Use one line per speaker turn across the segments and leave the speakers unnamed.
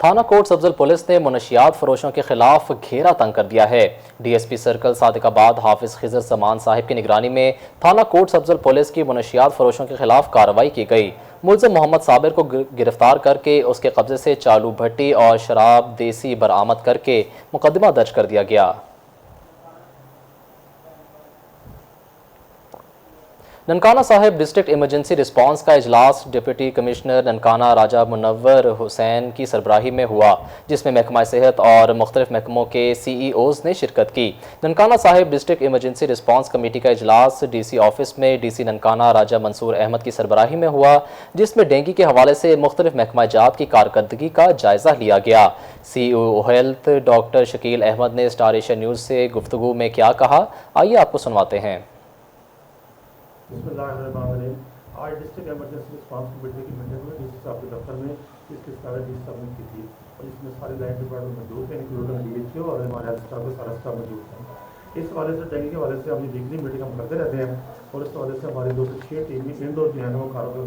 थाना coat सब्जल police ने मुनशियात फरोशों के खिलाफ घेरा तंग कर दिया है। डीएसपी सर्कल सादिकाबाद हाफिज खिजर समान साहिब की निगरानी में थाना कोट सब्जल पुलिस की मुनशियात फरोशों के खिलाफ कार्रवाई की गई। मुलजिम मोहम्मद साबिर को गिरफ्तार करके उसके कब्जे से चालू भट्टी और शराब देसी बरामद करके मुकदमा दर्ज कर दिया गया। Nankana Sahib district emergency response का इजलास डिप्टी कमिश्नर ननकाना राजा मुनव्वर हुसैन की सरबराही में हुआ, जिसमें महकमा सेहत और मुख्तलिफ महकमों के CEOs ने शिरकत की। Nankana Sahib district emergency response committee का इजलास DC ऑफिस में DC ननकाना राजा मंसूर अहमद की सरबराही में हुआ, जिसमें डेंगू के हवाले से मुख्तलिफ महकमा जात की कारकर्दगी का जायजा लिया गया। CEO health doctor Shakeel Ahmed ने स्टार एशिया न्यूज़ से गुफ्तगू में क्या कहा, आइए आपको सुनवाते हैं।
आज डिस्ट्रिक्ट एमरजेंसी रिस्पांस कमेटी की मीटिंग में DC साहब के दफ्तर में इसके सारे DC साहब ने की थी और इसमें सारे लाइन डिपार्टमेंट मौजूद हैं, इंक्लूडिंग DHO और हमारे हेल्थ स्टाफ के सारा स्टाफ मौजूद हैं। इस हवाले से डेंगू के हवाले से हम वीकली मीटिंग हम करते रहते हैं और इस हवाले से हमारी 2 से 6 टीमें इंडोर जो है ना वो कारोबार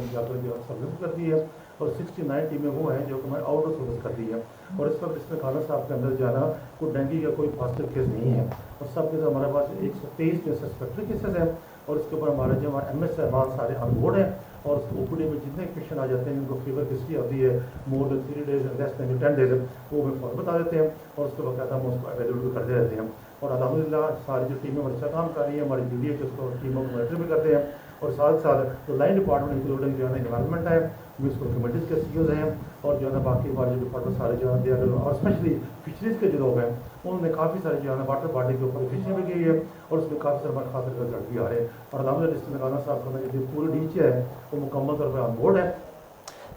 सर्विस करती है और 69 टीमें वो हैं जो हमारे आउटडोर सर्विस करती है। और इस वक्त इसमें खाना साहब के अंदर जाना कोई डेंगू का कोई पॉजिटिव केस नहीं है और सब के हमारे पास 123 जो सस्पेक्टेड केसेस हैं और इसके ऊपर हमारे जो MS साहबान सारे ऑन बोर्ड हैं और OPD में जितने पेशेंट आ जाते हैं जिनको फीवर हिस्ट्री होती है more than 3 days less than 10 days वो हमें फॉर बता देते हैं और उसके बाद हम उसको अवेलेबल करते रहते हैं। और अल्हम्दुलिल्लाह सारी जो टीमें अच्छा काम कर रही है, हमारी ड्यूटी है कि उसको टीमों को मॉनिटर भी करते हैं और साथ साथ जो लाइन डिपार्टमेंट इंक्लूडिंग जो है इन्वायरमेंट है म्यूनसिपल कमेटीज़ के CEOs हैं और जो है ना बाकी हमारे जो डिपार्टमेंट सारे जो है और स्पेशली फिशरीज़ के जो लोग हैं उन्होंने काफ़ी सारे जो है ना वाटर बॉडी के ऊपर फिशिंग भी की है और उसमें काफ़ी सारे हमारे खातिर रिजल्ट भी आ रहे हैं और अल्हम्दुलिल्लाह डिस्ट्रिक्ट ननकाना साहब का जो पूरी DHA है वो मुकम्मल तौर पर ऑन बोर्ड है।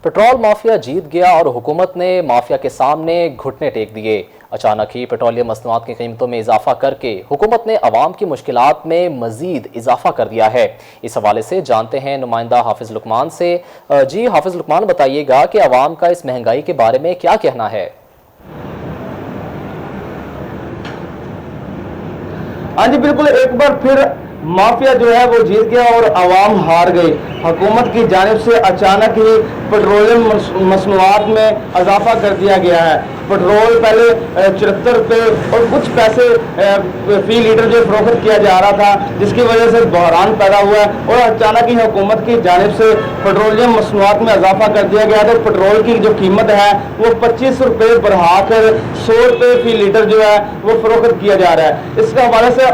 पेट्रोल माफिया जीत गया और हुकूमत ने माफिया के सामने घुटने टेक दिए। अचानक ही पेट्रोलियम मसनूआत की कीमतों में इजाफा करके हुकूमत ने अवाम की मुश्किलात में मजीद इजाफा कर दिया है। इस हवाले से जानते हैं नुमाइंदा हाफिज लुकमान से। जी हाफिज लुकमान, बताइएगा कि अवाम का इस महंगाई के बारे में क्या कहना है?
हाँ जी बिल्कुल, एक बार फिर माफिया जो है वो जीत गया और आवाम हार गई। हुकूमत की जानिब से अचानक ही पेट्रोलियम मसनूआत में इजाफा कर दिया गया है। पेट्रोल पहले 74 रुपये और कुछ पैसे फी लीटर जो फरोख्त किया जा रहा था, जिसकी वजह से बहरान पैदा हुआ है और अचानक ही हुकूमत की जानिब से पेट्रोलियम मसनूआत में इजाफा कर दिया गया। तो पेट्रोल की जो कीमत है वो 25 रुपये बढ़ाकर 100 रुपये फी लीटर जो है वो फरोख्त किया जा रहा है। इसके हवाले से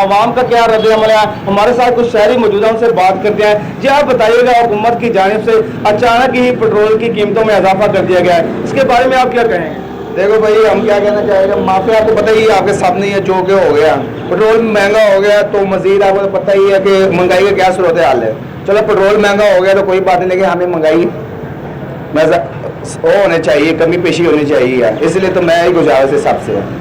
अवाम का क्या रद्द-ए-अमल है, हमारे साथ कुछ शहरी मौजूद हैं, उनसे बात करते हैं। जी आप बताइएगा, हुकूमत की जानिब से अचानक ही पेट्रोल की कीमतों में इजाफा कर दिया गया है, इसके बारे में आप क्या कहेंगे?
देखो भाई, हम क्या कहना चाहेंगे, माफिया आपको पता ही है, आपके सामने ये जो के हो गया, पेट्रोल महंगा हो गया तो मजीद आपको पता ही है कि महंगाई का क्या सूरत हाल है। चलो पेट्रोल महंगा हो गया तो कोई बात नहीं, लेकिन हमें महंगाई वो होने चाहिए, कमी पेशी होनी चाहिए, इसलिए तो मैं ही गुजारिश है सबसे।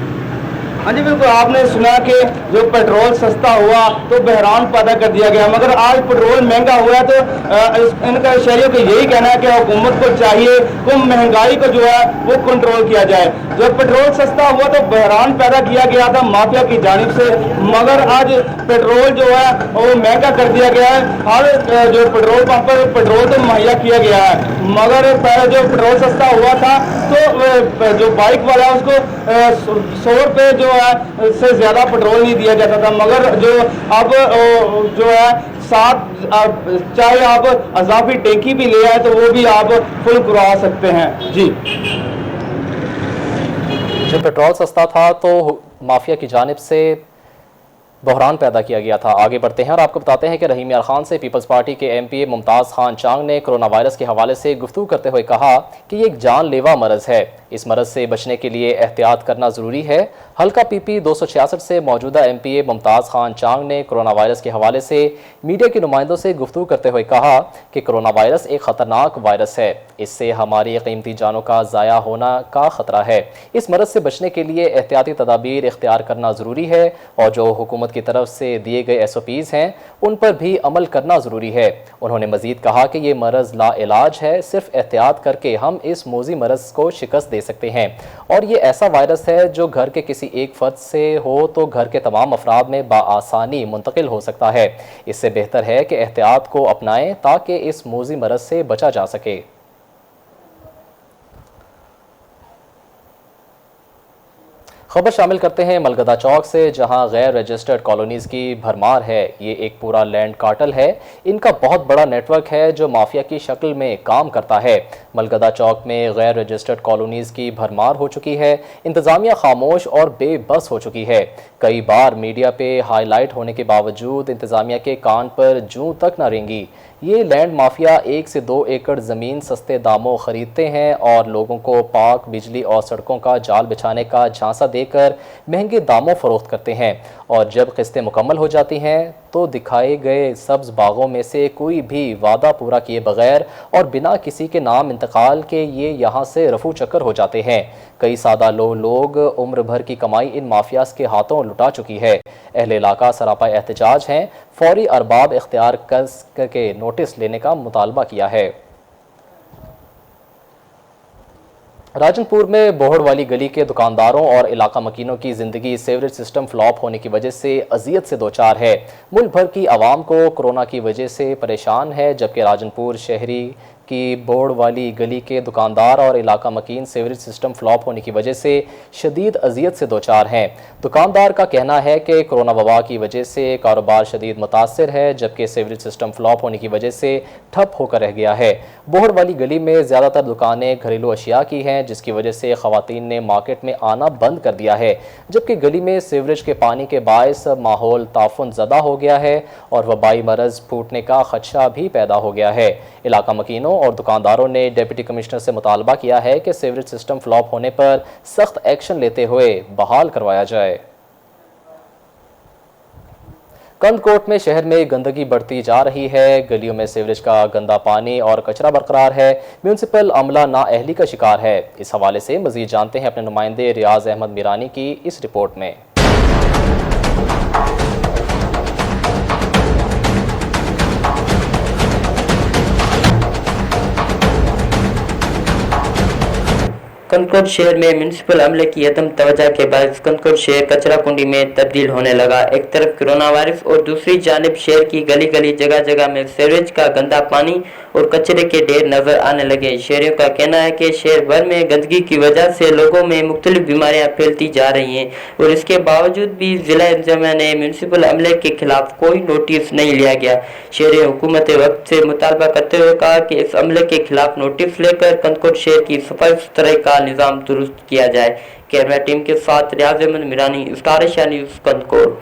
हाँ जी बिल्कुल, आपने सुना कि जो पेट्रोल सस्ता हुआ तो बहरान पैदा कर दिया गया, मगर आज पेट्रोल महंगा हुआ है तो इनका शहरियों का यही कहना है कि हुकूमत को चाहिए कि महंगाई को जो है वो कंट्रोल किया जाए। जब पेट्रोल सस्ता हुआ तो बहरान पैदा किया गया था माफिया की जानिब से, मगर आज पेट्रोल जो है वो महंगा कर दिया गया है। हर जो पेट्रोल पंप पर पेट्रोल तो मुहैया किया गया है, मगर पहले जो पेट्रोल सस्ता हुआ था तो जो बाइक वाला है उसको 100 रुपये जो है से ज्यादा पेट्रोल नहीं दिया जाता था, मगर जो अब जो है चाहे आप अजाफी टैंकी भी ले आए तो वो भी आप फुल करवा सकते हैं। जी,
जब पेट्रोल सस्ता था तो माफिया की जानिब से बहरान पैदा किया गया था। आगे बढ़ते हैं और आपको बताते हैं कि रहीम यार खान से पीपल्स पार्टी के MPA मुमताज़ खान चांग ने कोरोना वायरस के हवाले से गुफ्तगू करते हुए कहा कि ये एक जानलेवा मरज़ है, इस मरज़ से बचने के लिए एहतियात करना ज़रूरी है। हल्का PP 266 से मौजूदा MPA मुमताज़ खान चांग ने कोरोना वायरस के हवाले से मीडिया के नुमाइंदों से गुफ्तगू करते हुए कहा कि कोरोना वायरस एक ख़तरनाक वायरस है, इससे हमारी कीमती जानों का ज़ाया होना का ख़तरा है। इस मरज़ से बचने के लिए एहतियाती तदाबीर इख्तियार करना ज़रूरी है और जो हुकूमत की तरफ से दिए गए SOPs हैं उन पर भी अमल करना ज़रूरी है। उन्होंने मज़ीद कहा कि ये मरज़ लाइलाज है, सिर्फ एहतियात करके हम इस मोज़ी मरज़ को शिकस्त दे सकते हैं और ये ऐसा वायरस है जो घर के किसी एक फ़र्द से हो तो घर के तमाम अफराद में बाआसानी मुंतकिल हो सकता है। इससे बेहतर है कि एहतियात को अपनाएं ताकि इस मोज़ी मरज़ से बचा जा सके। खबर शामिल करते हैं मलगदा चौक से, जहां गैर रजिस्टर्ड कॉलोनीज़ की भरमार है। ये एक पूरा लैंड कार्टेल है। इनका बहुत बड़ा नेटवर्क है जो माफिया की शक्ल में काम करता है। मलगदा चौक में गैर रजिस्टर्ड कॉलोनीज़ की भरमार हो चुकी है। इंतज़ामिया खामोश और बेबस हो चुकी है। कई बार मीडिया पे हाईलाइट होने के बावजूद इंतज़ामिया के कान पर जूं तक न रेंगी। ये लैंड माफिया 1 से 2 एकड़ ज़मीन सस्ते दामों खरीदते हैं और लोगों को पाक बिजली और सड़कों का जाल बिछाने का झांसा देकर महंगे दामों फरोख्त करते हैं। और जब किस्तें मुकम्मल हो जाती हैं तो दिखाए गए सब्ज बागों में से कोई भी वादा पूरा किए बगैर और बिना किसी के नाम इंतकाल के ये यहाँ से रफू चक्कर हो जाते हैं। कई सादा लोग उम्र भर की कमाई इन माफियाज के हाथों लुटा चुकी है। अहले इलाका सरापा एहतजाज हैं, फौरी अरबाब इख्तियार के नोटिस लेने का मुतालबा किया है। राजनपुर में बोहड़ वाली गली के दुकानदारों और इलाका मकीनों की ज़िंदगी सीवरेज सिस्टम फ्लॉप होने की वजह से अजियत से दो चार है। मुल्क भर की आवाम को कोरोना की वजह से परेशान है, जबकि राजनपुर शहरी की बोहड़ वाली गली के दुकानदार और इलाका मकीन सीवरेज सिस्टम फ्लॉप होने की वजह से शदीद अजियत से दो चार हैं। दुकानदार का कहना है कि कोरोना वबा की वजह से कारोबार शदीद मुतासर है, जबकि सीवरेज सिस्टम फ्लॉप होने की वजह से ठप होकर रह गया है। बोहड़ वाली गली में ज़्यादातर दुकानें घरेलू अशिया की हैं, जिसकी वजह से ख़वातीन ने मार्केट में आना बंद कर दिया है, जबकि गली में सीवरेज के पानी के बायस माहौल ताफुन ज़दा हो गया है और वबाई मरज़ फूटने का खदशा भी पैदा हो गया है। इलाका मकीनों और दुकानदारों ने डिप्टी कमिश्नर से मुतालबा किया है कि सीवरेज सिस्टम फ्लॉप होने पर सख्त एक्शन लेते हुए बहाल करवाया जाए। कंदकोट में शहर में गंदगी बढ़ती जा रही है। गलियों में सीवरेज का गंदा पानी और कचरा बरकरार है। म्यूनसिपल अमला नाअहली का शिकार है। इस हवाले से मजीद जानते हैं अपने नुमाइंदे रियाज अहमद मीरानी की इस रिपोर्ट में।
कंदकोट शहर में म्यूनसिपल अमले की अदम तवज्जो के बाद कंदकोट शहर कचरा कुंडी में तब्दील होने लगा। एक तरफ कोरोना वायरस और दूसरी जानिब शहर की गली गली जगह जगह में सीवरेज का गंदा पानी और कचरे के ढेर नजर आने लगे। शहरियों का कहना है कि शहर भर में गंदगी की वजह से लोगों में मुख्तलिफ बीमारियां फैलती जा रही हैं और इसके बावजूद भी जिला इंतजामिया ने म्यूनसिपल अमले के खिलाफ कोई नोटिस नहीं लिया गया। शहरी हुकूमत वक्त से मुतालबा करते हुए कहा कि इस अमले के खिलाफ नोटिस लेकर कंदकोट शहर की सफाई सुथराई का निज़ाम दुरुस्त किया जाए। कैमरा टीम के साथ Riaz Ahmed Mirani, star Asia news, Kandhkot.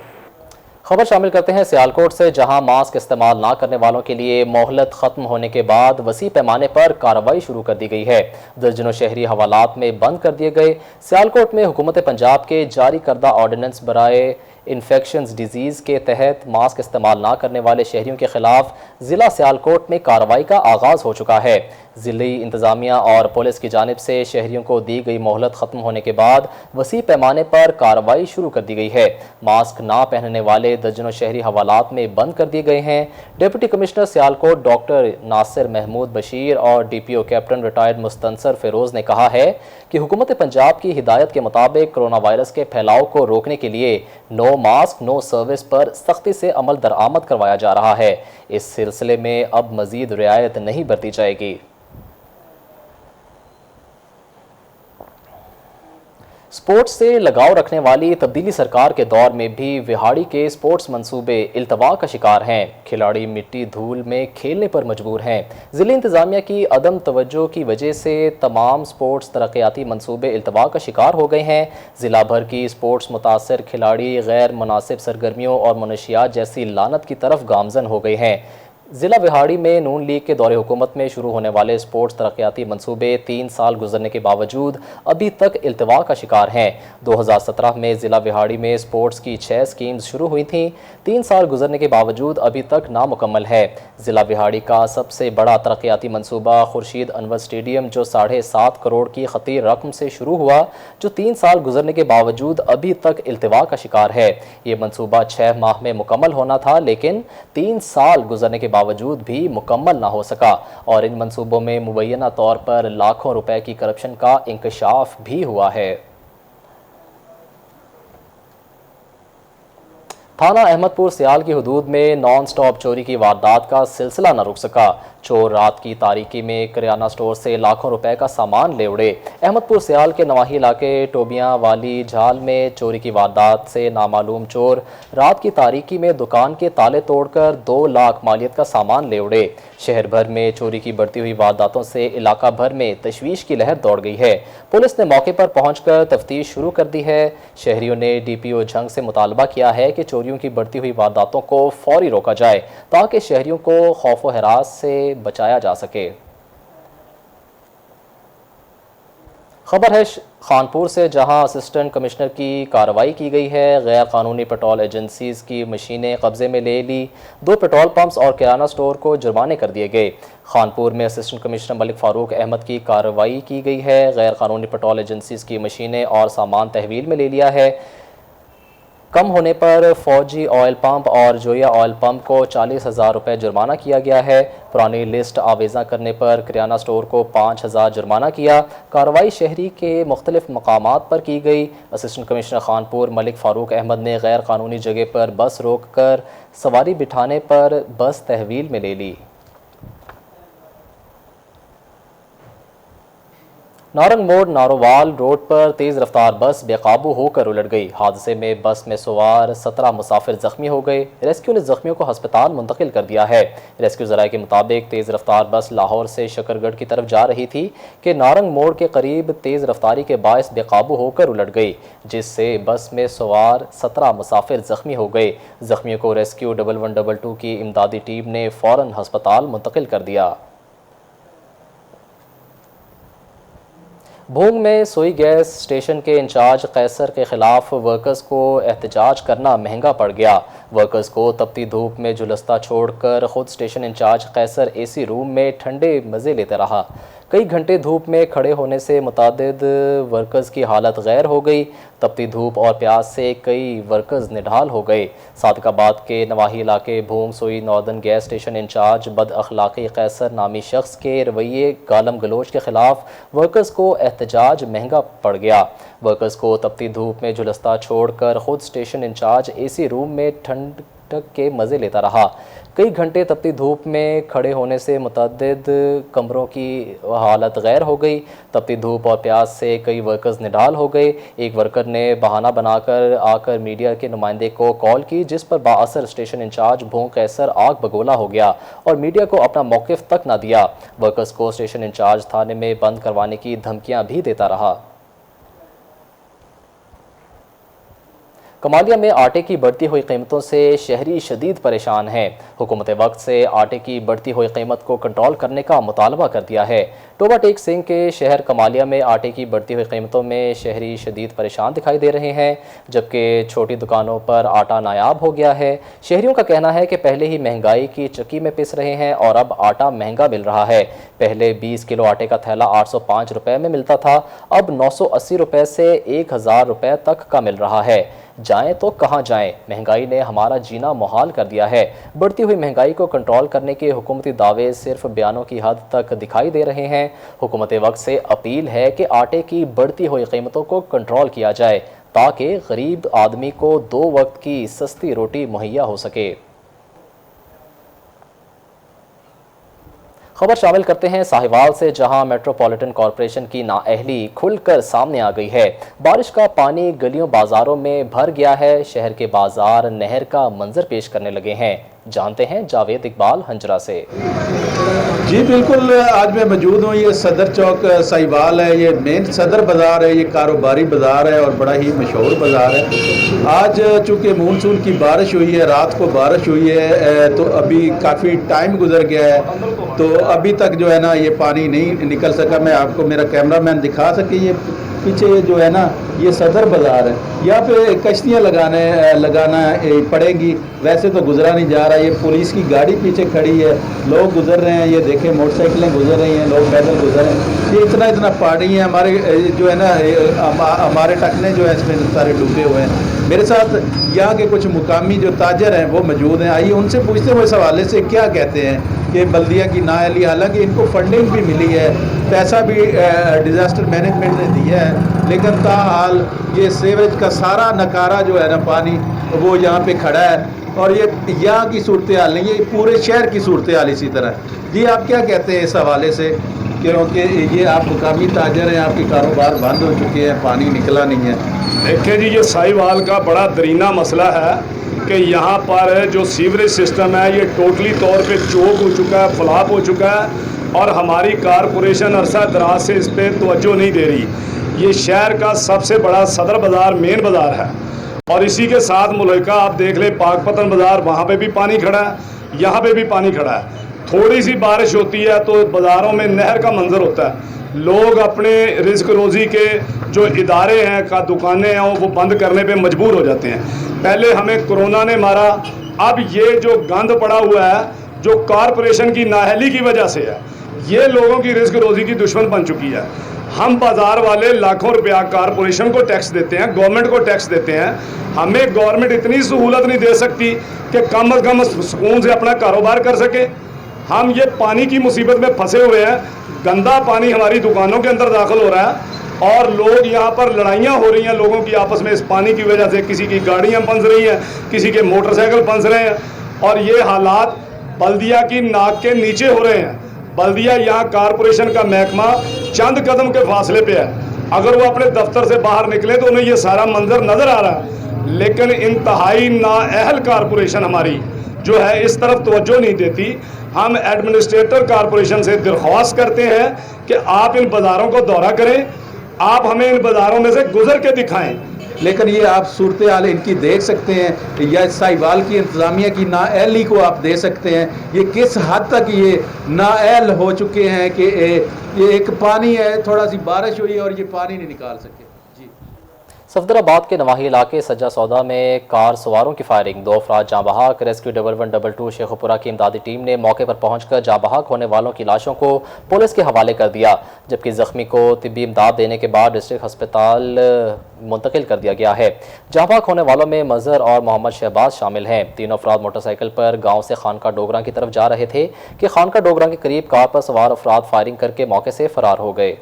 खबर शामिल करते हैं सियालकोट से, जहां मास्क इस्तेमाल ना करने वालों के लिए मोहलत खत्म होने के बाद वसी पैमाने पर कार्रवाई शुरू कर दी गई है। दर्जनों शहरी हवालात में बंद कर दिए गए। सियालकोट में हुकूमत पंजाब के जारी करदा ऑर्डिनेंस बराए इन्फेक्शंस डिजीज़ के तहत मास्क इस्तेमाल ना करने वाले शहरियों के खिलाफ ज़िला सियालकोट में कार्रवाई का आगाज़ हो चुका है। ज़िली इंतज़ामिया और पुलिस की जानिब से शहरियों को दी गई मोहलत ख़त्म होने के बाद वसी पैमाने पर कार्रवाई शुरू कर दी गई है। मास्क ना पहनने वाले दर्जनों शहरी हवालात में बंद कर दिए गए हैं। Deputy commissioner Sialkot doctor Nasir Mahmood Bashir और DPO captain retired Mustansar Feroz ने कहा है कि हुकूमत पंजाब की हिदायत के मुताबिक कोरोना वायरस के फैलाव को रोकने के लिए नो मास्क नो सर्विस पर सख्ती से अमल दरामद करवाया जा रहा है। इस सिलसिले में अब मजीद रियायत नहीं बरती जाएगी। स्पोर्ट्स से लगाव रखने वाली तब्दीली सरकार के दौर में भी विहाड़ी के स्पोर्ट्स मंसूबे इल्तवा का शिकार हैं। खिलाड़ी मिट्टी धूल में खेलने पर मजबूर हैं। ज़िला इंतज़ामिया की अदम तवज्जो की वजह से तमाम स्पोर्ट्स तरक्याती मंसूबे इल्तवा का शिकार हो गए हैं। ज़िला भर की स्पोर्ट्स मुतासर खिलाड़ी गैर मुनासिब सरगर्मियों और मनशियात जैसी लानत की तरफ गामजन हो गए हैं। ज़िला विहाड़ी में नून लीग के दौरे हुकूमत में शुरू होने वाले स्पोर्ट्स तरक्याती मंसूबे 3 साल गुजरने के बावजूद अभी तक इल्तवा का शिकार हैं। 2017 में ज़िला विहाड़ी में स्पोर्ट्स की 6 स्कीम्स शुरू हुई थीं। 3 साल गुजरने के बावजूद अभी तक नामुकम्मल है। ज़िला विहाड़ी का सबसे बड़ा तरक्याती मंसूबा खुर्शीद अनवर स्टेडियम, जो 7.5 करोड़ की खतीर रकम से शुरू हुआ, जो 3 साल गुजरने के बावजूद अभी तक इल्तवा का शिकार है। ये मंसूबा 6 माह में मुकम्मल होना था, लेकिन 3 साल गुजरने के बावजूद भी मुकम्मल ना हो सका और इन मंसूबों में मुबैना तौर पर लाखों रुपए की करप्शन का इंकशाफ भी हुआ है। थाना अहमदपुर सियाल की हदूद में नॉन स्टॉप चोरी की वारदात का सिलसिला न रुक सका। चोर रात की तारीकी में किराना स्टोर से लाखों रुपए का सामान ले उड़े। अहमदपुर सियाल के नवाही इलाके टोबियां वाली झाल में चोरी की वारदात से नामालूम चोर रात की तारीकी में दुकान के ताले तोड़कर 2 लाख मालियत का सामान ले उड़े। शहर भर में चोरी की बढ़ती हुई वारदातों से इलाका भर में तशवीश की लहर दौड़ गई है। पुलिस ने मौके पर पहुंचकर तफ्तीश शुरू कर दी है। शहरियों ने DPO झंग से मुतालबा किया है कि चोरियों की बढ़ती हुई वारदातों को फौरी रोका जाए ताकि शहरियों को खौफ व हरास से बचाया जा सके। खबर है खानपुर से, जहां असिस्टेंट कमिश्नर की कार्रवाई की गई है। गैर कानूनी पेट्रोल एजेंसीज की मशीनें कब्जे में ले ली। 2 पेट्रोल पंप्स और किराना स्टोर को जुर्माने कर दिए गए। खानपुर में असिस्टेंट कमिश्नर मलिक फारूक अहमद की कार्रवाई की गई है। गैर कानूनी पेट्रोल एजेंसीज की मशीनें और सामान तहवील में ले लिया है। कम होने पर फौजी ऑयल पंप और जोया ऑयल पंप को 40,000 रुपये जुर्माना किया गया है। पुरानी लिस्ट आवेज़ा करने पर किराना स्टोर को 5,000 जुर्माना किया। कार्रवाई शहरी के मुख्तलिफ मकामात पर की गई। असिस्टेंट कमिश्नर खानपुर मलिक फ़ारूक अहमद ने गैर कानूनी जगह पर बस रोक कर सवारी बिठाने पर बस तहवील में ले ली। नारंग मोड़ नारोवाल रोड पर तेज़ रफ्तार बस बेकाबू होकर उलट गई। हादसे में बस में सवार 17 मुसाफिर जख्मी हो गए। रेस्क्यू ने जख्मियों को अस्पताल मुंतकिल कर दिया है। रेस्क्यू ज़राए के मुताबिक तेज़ रफ्तार बस लाहौर से शकरगढ़ की तरफ जा रही थी कि नारंग मोड़ के करीब तेज़ रफ्तारी के बायस बेकाबू होकर उलट गई, जिससे बस में सवार 17 मुसाफिर जख्मी हो गए। जख्मियों को रेस्क्यू 1122 की इमदादी टीम ने फ़ौरन अस्पताल मुंतकिल कर दिया। भूंग में सोई गैस स्टेशन के इंचार्ज कैसर के खिलाफ वर्कर्स को एहतजाज करना महंगा पड़ गया। वर्कर्स को तपती धूप में झुलसता छोड़कर खुद स्टेशन इंचार्ज कैसर AC रूम में ठंडे मज़े लेते रहा। कई घंटे धूप में खड़े होने से मुतादिद वर्कर्स की हालत गैर हो गई। तपती धूप और प्यास से कई वर्कर्स निढाल हो गए। सादिकाबाद के नवाही इलाके भूंग सोई नॉर्दर्न गैस स्टेशन इंचार्ज बद अखलाकी कैसर नामी शख्स के रवैये गालम गलोच के खिलाफ वर्कर्स को एहतजाज महंगा पड़ गया। वर्कर्स को तपती धूप में झुलसता छोड़कर खुद स्टेशन इंचार्ज AC रूम में ठंड के मज़े लेता रहा। कई घंटे तपती धूप में खड़े होने से मुतअद्दिद कमरों की हालत गैर हो गई। तपती धूप और प्यास से कई वर्कर्स निढाल हो गए। एक वर्कर ने बहाना बनाकर आकर मीडिया के नुमाइंदे को कॉल की, जिस पर बाअसर स्टेशन इंचार्ज भूंग कैसर आग बगोला हो गया और मीडिया को अपना मौक़िफ़ तक न दिया। वर्कर्स को स्टेशन इंचार्ज थाने में बंद करवाने की धमकियाँ भी देता रहा। कमालिया में आटे की बढ़ती हुई कीमतों से शहरी शदीद परेशान हैं। हुकूमत वक्त से आटे की बढ़ती हुई कीमत को कंट्रोल करने का मुतालबा कर दिया है। टोबा टेक सिंह के शहर कमालिया में आटे की बढ़ती हुई कीमतों में शहरी शदीद परेशान दिखाई दे रहे हैं, जबकि छोटी दुकानों पर आटा नायाब हो गया है। शहरियों का कहना है कि पहले ही महंगाई की चक्की में पिस रहे हैं और अब आटा महंगा मिल रहा है। पहले 20 किलो आटे का थैला 805 रुपये में मिलता था, अब 980 रुपये से 1000 रुपये तक का मिल रहा है। जाएं तो कहां जाएं, महंगाई ने हमारा जीना मुहाल कर दिया है। बढ़ती हुई महंगाई को कंट्रोल करने के हुकूमती दावे सिर्फ बयानों की हद तक दिखाई दे रहे हैं। हुकूमत वक्त से अपील है कि आटे की बढ़ती हुई कीमतों को कंट्रोल किया जाए ताकि गरीब आदमी को 2 वक्त की सस्ती रोटी मुहैया हो सके। खबर शामिल करते हैं साहिवाल से, जहां मेट्रोपॉलिटन कॉरपोरेशन की नाअहली खुलकर सामने आ गई है। बारिश का पानी गलियों बाजारों में भर गया है। शहर के बाजार नहर का मंजर पेश करने लगे हैं। जानते हैं जावेद इकबाल हंजरा से।
जी बिल्कुल, आज मैं मौजूद हूँ। ये सदर चौक साहिवाल है, ये मेन सदर बाज़ार है, ये कारोबारी बाज़ार है और बड़ा ही मशहूर बाज़ार है। आज चूँकि मानसून की बारिश हुई है, रात को बारिश हुई है, तो अभी काफ़ी टाइम गुजर गया है, तो अभी तक जो है ना ये पानी नहीं निकल सका। मैं आपको मेरा कैमरामैन दिखा सके, ये पीछे जो है ना ये सदर बाज़ार है। यहाँ पे कश्तियाँ लगाना पड़ेंगी, वैसे तो गुजरा नहीं जा रहा। ये पुलिस की गाड़ी पीछे खड़ी है, लोग गुजर रहे हैं, ये देखें मोटरसाइकिलें गुजर रही हैं, लोग पैदल गुजर रहे हैं। ये इतना पानी है, हमारे जो है ना हमारे टकने जो है इसमें सारे डूबे हुए हैं। मेरे साथ यहाँ के कुछ मुकामी जो ताजर हैं वो मौजूद हैं। आइए उनसे पूछते हुए इस हवाले से क्या कहते हैं कि बल्दिया की नाअहली, हालांकि इनको फंडिंग भी मिली है, पैसा भी डिज़ास्टर मैनेजमेंट ने दिया है, लेकिन ताहाल ये सीवरेज का सारा नकारा जो है ना पानी वो यहाँ पे खड़ा है और ये यहाँ की सूरत हाल नहीं है, ये पूरे शहर की सूरत हाल इसी तरह। जी आप क्या कहते हैं इस हवाले से, क्योंकि ये आप मुकामी ताजर हैं, आपके कारोबार बंद हो चुके हैं, पानी निकला नहीं है।
देखिए जी, ये साहिवाल का बड़ा दरीना मसला है कि यहाँ पर जो सीवरेज सिस्टम है ये टोटली तौर पे चोक हो चुका है, फ्लॉप हो चुका है और हमारी कारपोरेशन अरसा दराज से इस पर तवज्जो नहीं दे रही। ये शहर का सबसे बड़ा सदर बाज़ार मेन बाज़ार है और इसी के साथ मुल्का आप देख ले पाकपतन बाज़ार, वहाँ पे भी पानी खड़ा है, यहाँ पे भी पानी खड़ा है। थोड़ी सी बारिश होती है तो बाज़ारों में नहर का मंजर होता है। लोग अपने रिस्क रोज़ी के जो इदारे हैं का दुकानें हैं वो बंद करने पे मजबूर हो जाते हैं। पहले हमें कोरोना ने मारा, अब ये जो गंद पड़ा हुआ है जो कारपोरेशन की नाअहली की वजह से है, ये लोगों की रिस्क रोज़ी की दुश्मन बन चुकी है। हम बाज़ार वाले लाखों रुपया कारपोरेशन को टैक्स देते हैं, गवर्नमेंट को टैक्स देते हैं। हमें गवर्नमेंट इतनी सहूलत नहीं दे सकती कि कम अज़ कम सुकून से अपना कारोबार कर सके। हम ये पानी की मुसीबत में फंसे हुए हैं, गंदा पानी हमारी दुकानों के अंदर दाखिल हो रहा है और लोग यहाँ पर लड़ाइयाँ हो रही हैं लोगों की आपस में इस पानी की वजह से। किसी की गाड़ियाँ फंस रही हैं, किसी के मोटरसाइकिल फंस रहे हैं और ये हालात बल्दिया की नाक के नीचे हो रहे हैं। बल्दिया यहाँ कारपोरेशन का महकमा चंद कदम के फासले पे है, अगर वो अपने दफ्तर से बाहर निकले तो उन्हें ये सारा मंजर नज़र आ रहा है। लेकिन इंतहाई नाअहल कारपोरेशन हमारी जो है इस तरफ तवज्जो नहीं देती। हम एडमिनिस्ट्रेटर कारपोरेशन से दरख्वास्त करते हैं कि आप इन बाज़ारों को दौरा करें, आप हमें इन बाज़ारों में से गुजर के दिखाएं।
लेकिन ये आप सूरत हाल इनकी देख सकते हैं या साहिवाल की इंतज़ामिया की नाअहली को आप दे सकते हैं, ये किस हद तक ये नाअहल हो चुके हैं कि ये एक पानी है, थोड़ा सी बारिश हुई और ये पानी नहीं निकाल सके।
सफदराबाद के नवाही इलाके सज्जा सौदा में कार सवारों की फायरिंग, 2 अफराद जाँ बहक। रेस्क्यू 1122 शेखुपुरा की इमदादी टीम ने मौके पर पहुंचकर जाँ बहक होने वालों की लाशों को पुलिस के हवाले कर दिया, जबकि जख्मी को तिब्बी इमदाद देने के बाद डिस्ट्रिक्ट हस्पताल मुंतकिल कर दिया गया है। जाँ बहक होने वालों में मजहर और मोहम्मद शहबाज शामिल हैं। तीनों अफराद मोटरसाइकिल पर गाँव से खानका डोगरा की तरफ जा रहे थे कि खानका डोगरा के करीब कार पर सवार अफराद फायरिंग करके मौके से फरार हो गए।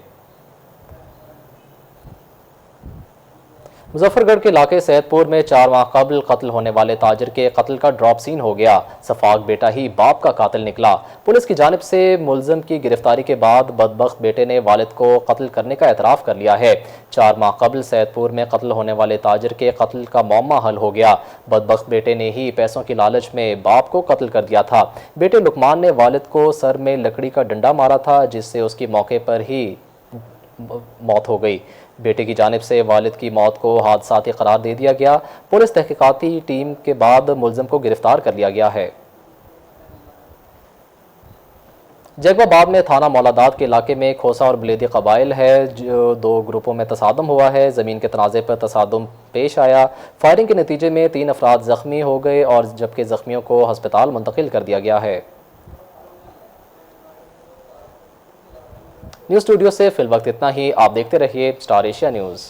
मुजफ्फरगढ़ के इलाके सैदपुर में 4 माह कबल कत्ल होने वाले ताजिर के कत्ल का ड्रॉप सीन हो गया। सफाक बेटा ही बाप का कातिल निकला। पुलिस की जानिब से मुलजिम की गिरफ्तारी के बाद बदबख्त बेटे ने वालिद को कत्ल करने का एतराफ़ कर लिया है। 4 माह कबल सैदपुर में कत्ल होने वाले ताजिर के कत्ल का मौमा हल हो गया। बदबख्त बेटे ने ही पैसों की लालच में बाप को कत्ल कर दिया था। बेटे लुकमान ने वालिद को सर में लकड़ी का डंडा मारा था, जिससे उसकी मौके पर ही मौत हो गई। बेटे की जानिब से वालिद की मौत को हादसाती करार दे दिया गया। पुलिस तहकीकाती टीम के बाद मुलजिम को गिरफ्तार कर लिया गया है। जैकबाबाद में थाना मौलादाद के इलाके में खोसा और बलेदी कबाइल है, जो 2 ग्रुपों में तसादम हुआ है। ज़मीन के तनाज़े पर तसादम पेश आया। फायरिंग के नतीजे में 3 अफराद ज़ख्मी हो गए और जबकि ज़ख्मियों को हस्पताल मुंतकिल कर दिया गया है। न्यूज़ स्टूडियो से फिल वक्त इतना ही। आप देखते रहिए स्टार एशिया न्यूज़।